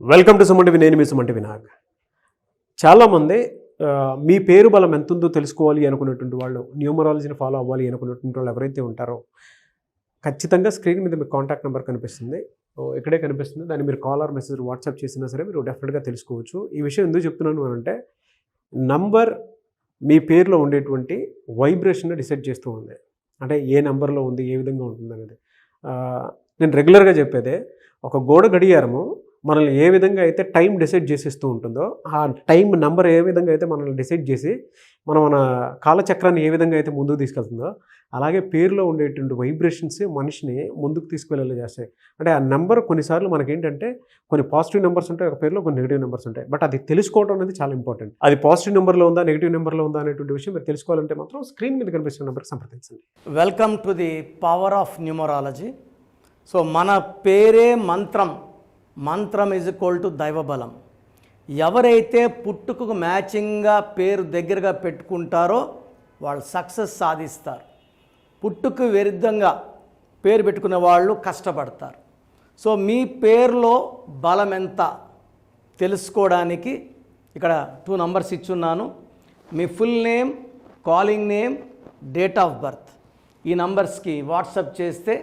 Welcome to Suman TV. నేను మీ Suman TV Nag. చాలామంది మీ పేరు బలం ఎంత ఉందో తెలుసుకోవాలి అనుకునేటువంటి వాళ్ళు, న్యూమరాలజీని ఫాలో అవ్వాలి అనుకునేటువంటి వాళ్ళు ఎవరైతే ఉంటారో ఖచ్చితంగా స్క్రీన్ మీద మీకు కాంటాక్ట్ నెంబర్ కనిపిస్తుంది, ఇక్కడే కనిపిస్తుంది. దాన్ని మీరు కాల్ ఆర్ మెసేజ్ వాట్సాప్ చేసినా సరే మీరు డెఫినెట్గా తెలుసుకోవచ్చు. ఈ విషయం ఎందుకు చెప్తున్నాను అని అంటే, నంబర్ మీ పేరులో ఉండేటువంటి వైబ్రేషన్ డిసైడ్ చేస్తూ ఉంది. అంటే ఏ నెంబర్లో ఉంది, ఏ విధంగా ఉంటుంది అనేది. నేను రెగ్యులర్గా చెప్పేదే, ఒక గోడ గడియారము మనల్ని ఏ విధంగా అయితే టైం డిసైడ్ చేసేస్తూ ఉంటుందో, ఆ టైం నెంబర్ ఏ విధంగా అయితే మనల్ని డిసైడ్ చేసి మన కాలచక్రాన్ని ఏ విధంగా అయితే ముందుకు తీసుకెళ్తుందో, అలాగే పేరులో ఉండేటువంటి వైబ్రేషన్స్ మనిషిని ముందుకు తీసుకువెళ్ళేలా చేస్తాయి. అంటే ఆ నెంబర్ కొన్నిసార్లు మనకేంటంటే కొన్ని పాజిటివ్ నెంబర్స్ ఉంటాయి, ఒక పేరులో కొన్ని నెగిటివ్ నెంబర్స్ ఉంటాయి. బట్ అది తెలుసుకోవడం అనేది చాలా ఇంపార్టెంట్. అది పాజిటివ్ నెంబర్లో ఉందా, నెగిటివ్ నెంబర్లో ఉందా అనేటువంటి విషయం మీరు తెలుసుకోవాలంటే మాత్రం స్క్రీన్ మీద కనిపిస్తున్న నెంబర్కి సంప్రదించండి. Welcome to the power of numerology. So మన పేరే మంత్రం, మంత్రం ఈజ్ ఈక్వల్ టు దైవబలం. ఎవరైతే పుట్టుకకు మ్యాచింగ్గా పేరు దగ్గరగా పెట్టుకుంటారో వాళ్ళు సక్సెస్ సాధిస్తారు. పుట్టుకు విరుద్ధంగా పేరు పెట్టుకునే వాళ్ళు కష్టపడతారు. సో మీ పేరులో బలం ఎంత తెలుసుకోవడానికి ఇక్కడ 2 నంబర్స్ ఇచ్చున్నాను. మీ full name, calling name, date of birth. ఈ నంబర్స్కి వాట్సాప్ చేస్తే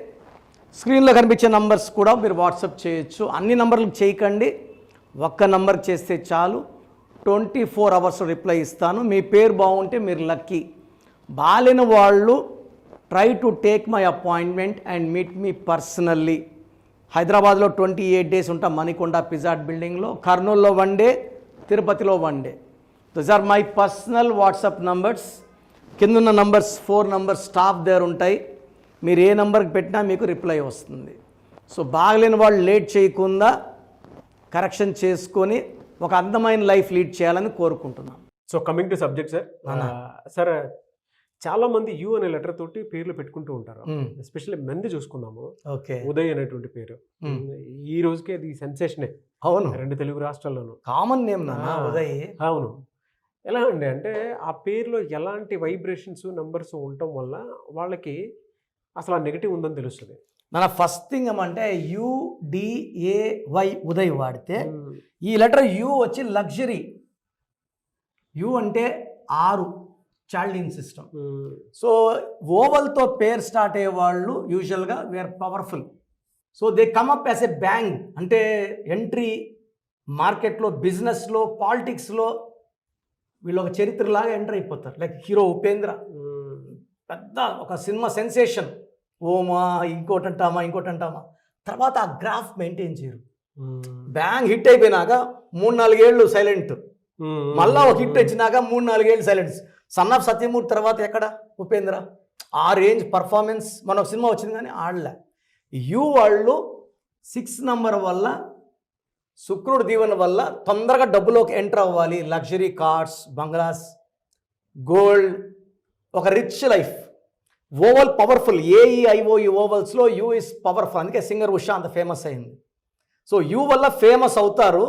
స్క్రీన్లో కనిపించే నంబర్స్ కూడా మీరు వాట్సాప్ చేయొచ్చు. అన్ని నంబర్లకు చేయకండి, ఒక్క నంబర్కి చేస్తే చాలు. 24 అవర్స్ రిప్లై ఇస్తాను. మీ పేరు బాగుంటే మీరు లక్కీ. బాలేని వాళ్ళు try to take my appointment and meet me personally. హైదరాబాద్లో 28 డేస్ ఉంటాం, మణికొండ పిజాట్ బిల్డింగ్లో. కర్నూలులో 1 డే, తిరుపతిలో 1 day. Those are my personal WhatsApp numbers. కిందున్న నంబర్స్ 4 నంబర్స్ స్టాఫ్ దగ్గర ఉంటాయి. మీరు ఏ నెంబర్కి పెట్టినా మీకు రిప్లై వస్తుంది. సో బాగలేని వాళ్ళు లేట్ చేయకుండా కరెక్షన్ చేసుకొని ఒక అందమైన లైఫ్ లీడ్ చేయాలని కోరుకుంటున్నాను. So coming to subject sir. Sir, చాలామంది యు అనే లెటర్ తోటి పేర్లు పెట్టుకుంటూ ఉంటారు. ఎస్పెషల్లీ మంది చూసుకుందాము. ఓకే, ఉదయ్ అనేటువంటి పేరు ఈ రోజుకి అది సెన్సేషనే. అవును, 2 తెలుగు రాష్ట్రాల్లోనూ కామన్ నేమ్ నాన్న ఉదయ్. అవును. ఎలా అండి అంటే ఆ పేరులో ఎలాంటి వైబ్రేషన్స్ నెంబర్స్ ఉండటం వల్ల వాళ్ళకి అసలు ఆ నెగిటివ్ ఉందని తెలుస్తుంది. మన ఫస్ట్ థింగ్ ఏమంటే UDAY ఉదయ్ వాడితే ఈ లెటర్ యు వచ్చి లగ్జరీ. యు అంటే 6, చైల్డ్ ఇన్ సిస్టమ్. సో ఓవల్తో పేరు స్టార్ట్ అయ్యే వాళ్ళు యూజువల్గా were powerful. So they come up as a bang. అంటే ఎంట్రీ మార్కెట్లో, బిజినెస్లో, పాలిటిక్స్లో వీళ్ళు ఒక చరిత్రలాగా ఎంటర్ అయిపోతారు. లైక్ హీరో ఉపేంద్ర, పెద్ద ఒక సినిమా సెన్సేషన్. ఓమా ఇంకోటి అంటామా. తర్వాత ఆ గ్రాఫ్ మెయింటైన్ చేయరు. బ్యాంగ్ హిట్ అయిపోయినాక 3-4 ఏళ్ళు సైలెంట్, మళ్ళా ఒక హిట్ వచ్చినాక 3-4 ఏళ్ళు సైలెంట్. సన్ ఆఫ్ సత్యమూర్తి తర్వాత ఎక్కడ ఉపేంద్ర? ఆ రేంజ్ పర్ఫార్మెన్స్. మన ఒక సినిమా వచ్చింది కానీ ఆడలే. యు వాళ్ళు 6 నంబర్ వల్ల, శుక్రుడు దీవెన వల్ల తొందరగా డబ్బులోకి ఎంటర్ అవ్వాలి. లగ్జరీ కార్స్, బంగ్లాస్, గోల్డ్, ఒక rich life. Vowel powerful. AEIOE ఓవల్స్లో యు ఇస్ పవర్ఫుల్. అందుకే సింగర్ ఉషా అంత ఫేమస్ అయింది. సో యు వల్ల ఫేమస్ అవుతారు.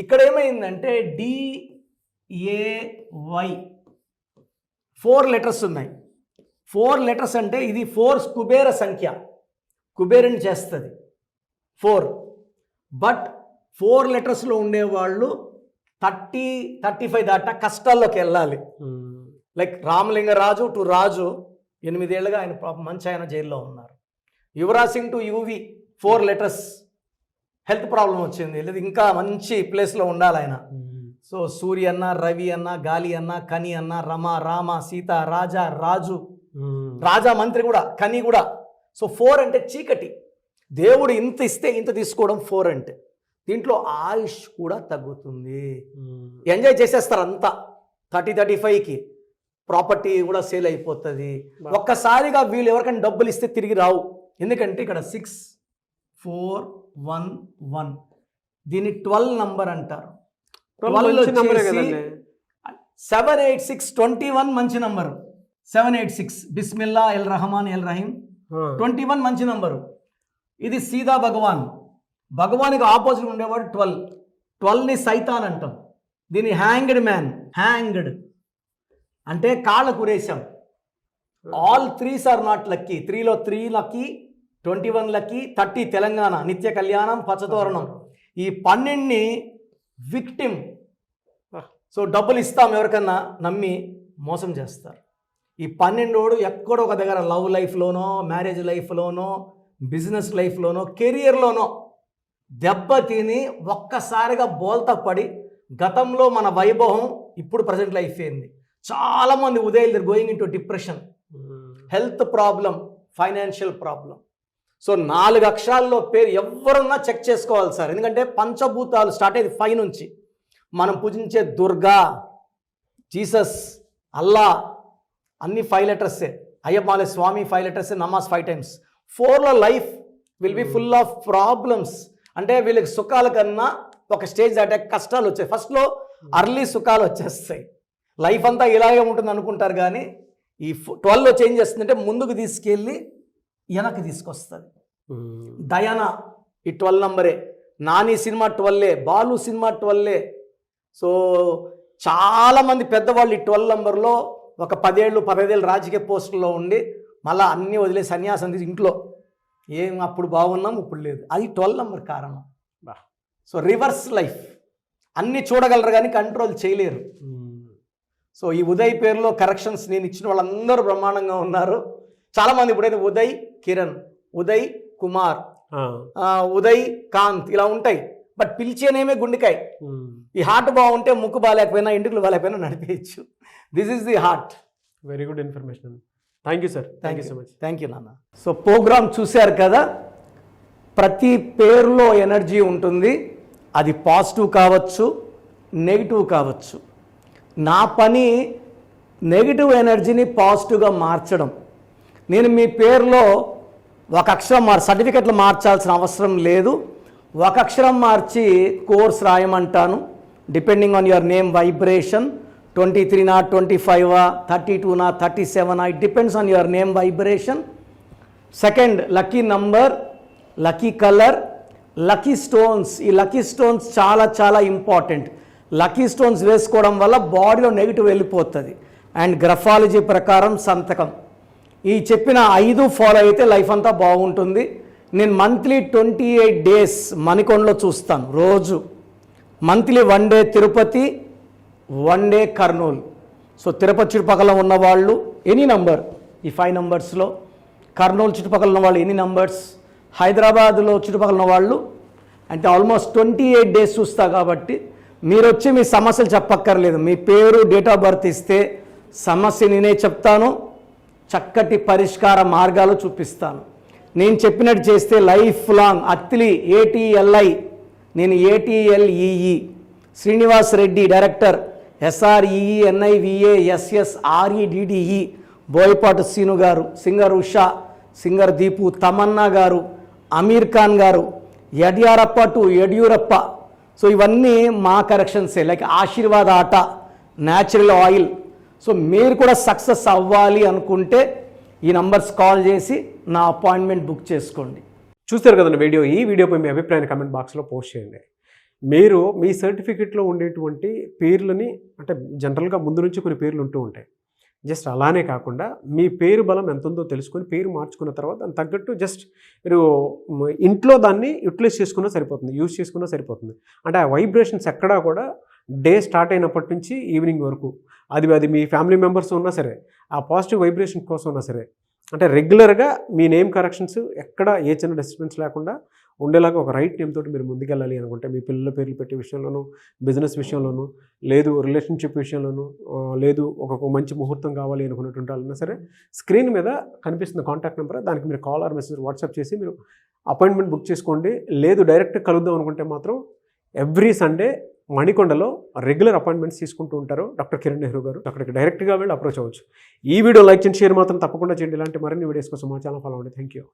ఇక్కడ ఏమైందంటే DAY 4 లెటర్స్ ఉన్నాయి. 4 లెటర్స్ అంటే ఇది 4 కుబేర సంఖ్య, కుబేరుని చేస్తుంది 4. బట్ 4 లెటర్స్లో ఉండేవాళ్ళు 30-35 దాటా కష్టాల్లోకి వెళ్ళాలి. లైక్ రామలింగరాజు టు రాజు 8 ఏళ్ళుగా ఆయన మంచి ఆయన జైల్లో ఉన్నారు. Yuvraj Singh to UV 4 letters, health problem వచ్చింది, లేదు ఇంకా మంచి ప్లేస్లో ఉండాలి ఆయన. సో సూర్య అన్న, రవి అన్న, గాలి అన్న, కని అన్న, రమ, రామ, సీత, రాజా, రాజు, రాజా మంత్రి కూడా, కని కూడా. సో 4 అంటే చీకటి. దేవుడు ఇంత ఇస్తే ఇంత తీసుకోవడం 4 అంటే. దీంట్లో ఆయుష్ కూడా తగ్గుతుంది. ఎంజాయ్ చేసేస్తారు అంతా. 30-35కి ప్రాపర్టీ కూడా సేల్ అయిపోతుంది. ఒక్కసారిగా వీళ్ళు ఎవరికైనా డబ్బులు ఇస్తే తిరిగి రావు. ఎందుకంటే ఇక్కడ 6411 దీన్ని 12 నంబర్ అంటారు. 786 మంచి number. 786 Bismillah L Rahman L Rahim. 21 మంచి నంబరు. ఇది సీదా భగవాన్. భగవానికి ఆపోజిట్ ఉండేవాడు 12. 12ని సైతాన్ అంటాం. దీన్ని హ్యాంగ్డ్ మ్యాన్. హ్యాంగ్డ్ అంటే కాళ్ళ కురేశాం. All 3s are not lucky. 3లో 3 లక్కీ, 21 లక్కీ, 30 తెలంగాణ, నిత్య కళ్యాణం, పచ్చతోరణం. ఈ 12ని విక్టిమ్, సో డబ్బులు ఇస్తాం ఎవరికన్నా నమ్మి మోసం చేస్తారు. ఈ 12 ఎక్కడో ఒక దగ్గర లవ్ లైఫ్లోనో, మ్యారేజ్ లైఫ్లోనో, బిజినెస్ లైఫ్లోనో, కెరియర్లోనో దెబ్బతిని ఒక్కసారిగా బోల్తా పడి గతంలో మన వైభవం ఇప్పుడు ప్రజెంట్ లైఫ్ ఏంది. చాలామంది ఉదయం going in to depression, health problem, financial problem. So 4 అక్షరాల్లో పేరు ఎవరన్నా చెక్ చేసుకోవాలి సార్. ఎందుకంటే పంచభూతాలు స్టార్ట్ అయ్యేది 5 నుంచి. మనం పూజించే దుర్గా, జీసస్, అల్లా అన్ని 5 లెటర్సే. అయ్యప్ప స్వామి 5 లెటర్సే, నమాజ్ 5 times. 4లో life will be full of problems. అంటే వీళ్ళకి సుఖాల కన్నా ఒక స్టేజ్ దాటే కష్టాలు వచ్చాయి. ఫస్ట్లో అర్లీ సుఖాలు వచ్చేస్తాయి. లైఫ్ అంతా ఇలాగే ఉంటుంది అనుకుంటారు, కానీ ఈ 12లో చేంజ్ చేస్తుందంటే ముందుకు తీసుకెళ్ళి వెనక్కి తీసుకొస్తుంది. డయానా ఈ 12 నంబరే, Nani cinema 12, Balu cinema 12. So చాలామంది పెద్దవాళ్ళు ఈ 12 నంబర్లో ఒక 10 ఏళ్ళు 15 ఏళ్ళు రాజకీయ పోస్టుల్లో ఉండి మళ్ళీ అన్నీ వదిలే సన్యాసం తీసి ఇంట్లో ఏం అప్పుడు బాగున్నాం ఇప్పుడు లేదు. అది 12 నంబర్ కారణం. సో రివర్స్ లైఫ్, అన్నీ చూడగలరు కానీ కంట్రోల్ చేయలేరు. సో ఈ ఉదయ్ పేరులో కరెక్షన్స్ నేను ఇచ్చిన వాళ్ళందరూ బ్రహ్మాండంగా ఉన్నారు. చాలామంది ఇప్పుడైతే ఉదయ్ కిరణ్, ఉదయ్ కుమార్, ఉదయ్ కాంత్ ఇలా ఉంటాయి. బట్ పిలిచేనేమే గుండెకాయ. ఈ హార్ట్ బాగుంటే ముక్కు బాగాలేకపోయినా, ఇంటికి బాగాలేకపోయినా నడిపేయచ్చు. This is the heart. Very good information. Thank you sir. Thank you so much. Thank you నాన్న. సో ప్రోగ్రామ్ చూశారు కదా, ప్రతి పేరులో ఎనర్జీ ఉంటుంది. అది పాజిటివ్ కావచ్చు, నెగిటివ్ కావచ్చు. నా పని నెగిటివ్ ఎనర్జీని పాజిటివ్గా మార్చడం. నేను మీ పేరులో ఒక అక్షరం సర్టిఫికెట్లు మార్చాల్సిన అవసరం లేదు. ఒక అక్షరం మార్చి కోర్స్ రాయమంటాను. Depending on your name vibration, 23 25 32 37, it depends on your name vibration. Second, lucky number, lucky colour, lucky stones. ఈ లక్కీ స్టోన్స్ చాలా చాలా ఇంపార్టెంట్. లక్కీ స్టోన్స్ వేసుకోవడం వల్ల బాడీలో నెగిటివ్ వెళ్ళిపోతుంది. అండ్ గ్రఫాలజీ ప్రకారం సంతకం. ఈ చెప్పిన 5 ఫాలో అయితే లైఫ్ అంతా బాగుంటుంది. నేను మంత్లీ 28 days మణికొండలో చూస్తాను రోజు. Monthly 1 day Tirupati, 1 day Kurnool. So Tirupati చుట్టుపక్కల ఉన్నవాళ్ళు ఎనీ నంబర్, ఈ 5 numbers-లో, కర్నూలు చుట్టుపక్కల ఉన్నవాళ్ళు ఎనీ నంబర్స్, హైదరాబాద్లో చుట్టుపక్కల ఉన్నవాళ్ళు అంటే ఆల్మోస్ట్ 28 days చూస్తా. కాబట్టి మీరు వచ్చి మీ సమస్యలు చెప్పక్కర్లేదు. మీ పేరు, డేట్ ఆఫ్ బర్త్ ఇస్తే సమస్య నేనే చెప్తాను, చక్కటి పరిష్కార మార్గాలు చూపిస్తాను. నేను చెప్పినట్టు చేస్తే లైఫ్ లాంగ్. అత్తిలి ATLI, నేను ATLEE, Srinivas Reddy director, SREENIVASSREDDE, Boyapati Seenu garu, singer Usha, singer Deepu, Tamannaah garu, Aamir Khan గారు, యడ్యారప్ప టు యడ్యూరప్ప. సో ఇవన్నీ మా కరెక్షన్సే. లైక్ ఆశీర్వాద్ ఆట, న్యాచురల్ ఆయిల్. సో మీరు కూడా సక్సెస్ అవ్వాలి అనుకుంటే ఈ నంబర్స్ కాల్ చేసి నా అపాయింట్మెంట్ బుక్ చేసుకోండి. చూస్తారు కదండి వీడియో. ఈ వీడియోపై మీ అభిప్రాయాన్ని కామెంట్ బాక్స్లో పోస్ట్ చేయండి. మీరు మీ సర్టిఫికెట్లో ఉండేటువంటి పేర్లని, అంటే జనరల్గా ముందు నుంచి కొన్ని పేర్లు ఉంటూ ఉంటాయి. జస్ట్ అలానే కాకుండా మీ పేరు బలం ఎంత ఉందో తెలుసుకొని పేరు మార్చుకున్న తర్వాత దానికి తగ్గట్టు జస్ట్ మీరు ఇంట్లో దాన్ని యూటిలైజ్ చేసుకున్నా సరిపోతుంది, యూజ్ చేసుకున్నా సరిపోతుంది. అంటే ఆ వైబ్రేషన్స్ ఎక్కడా కూడా డే స్టార్ట్ అయినప్పటి నుంచి ఈవినింగ్ వరకు అది మీ ఫ్యామిలీ మెంబర్స్ ఉన్నా సరే, ఆ పాజిటివ్ వైబ్రేషన్ కోసం ఉన్నా సరే, అంటే రెగ్యులర్గా మీ నేమ్ కరెక్షన్స్ ఎక్కడ ఏ చిన్న డిస్టర్బెన్స్ లేకుండా ఉండేలాగా ఒక రైట్ నేమ్ తోటి మీరు ముందుకెళ్ళాలి అనుకుంటే, మీ పిల్లల పేర్లు పెట్టే విషయంలోనూ, బిజినెస్ విషయంలోనూ, లేదు రిలేషన్షిప్ విషయంలోనూ, లేదు ఒక మంచి ముహూర్తం కావాలి అనుకున్నటువంటి వాళ్ళైనా సరే, స్క్రీన్ మీద కనిపిస్తున్న కాంటాక్ట్ నెంబర్, దానికి మీరు కాల్ ఆర్ మెసేజ్ వాట్సాప్ చేసి మీరు అపాయింట్మెంట్ బుక్ చేసుకోండి. లేదు డైరెక్ట్ కలుద్దాం అనుకుంటే మాత్రం ఎవ్రీ సండే మణికొండలో రెగ్యులర్ అపాయింట్మెంట్స్ తీసుకుంటూ ఉంటారు డాక్టర్ కిరణ్ నెహ్రూ గారు. అక్కడికి డైరెక్ట్గా వెళ్ళి అప్రోచ్ అవ్వచ్చు. ఈ వీడియో లైక్ చేయండి, షేర్ మాత్రం తప్పకుండా చేయండి. ఇలాంటి మరిన్ని వీడియోస్ కోసం మా ఛానల్ ఫాలో అవ్వండి. Thank you.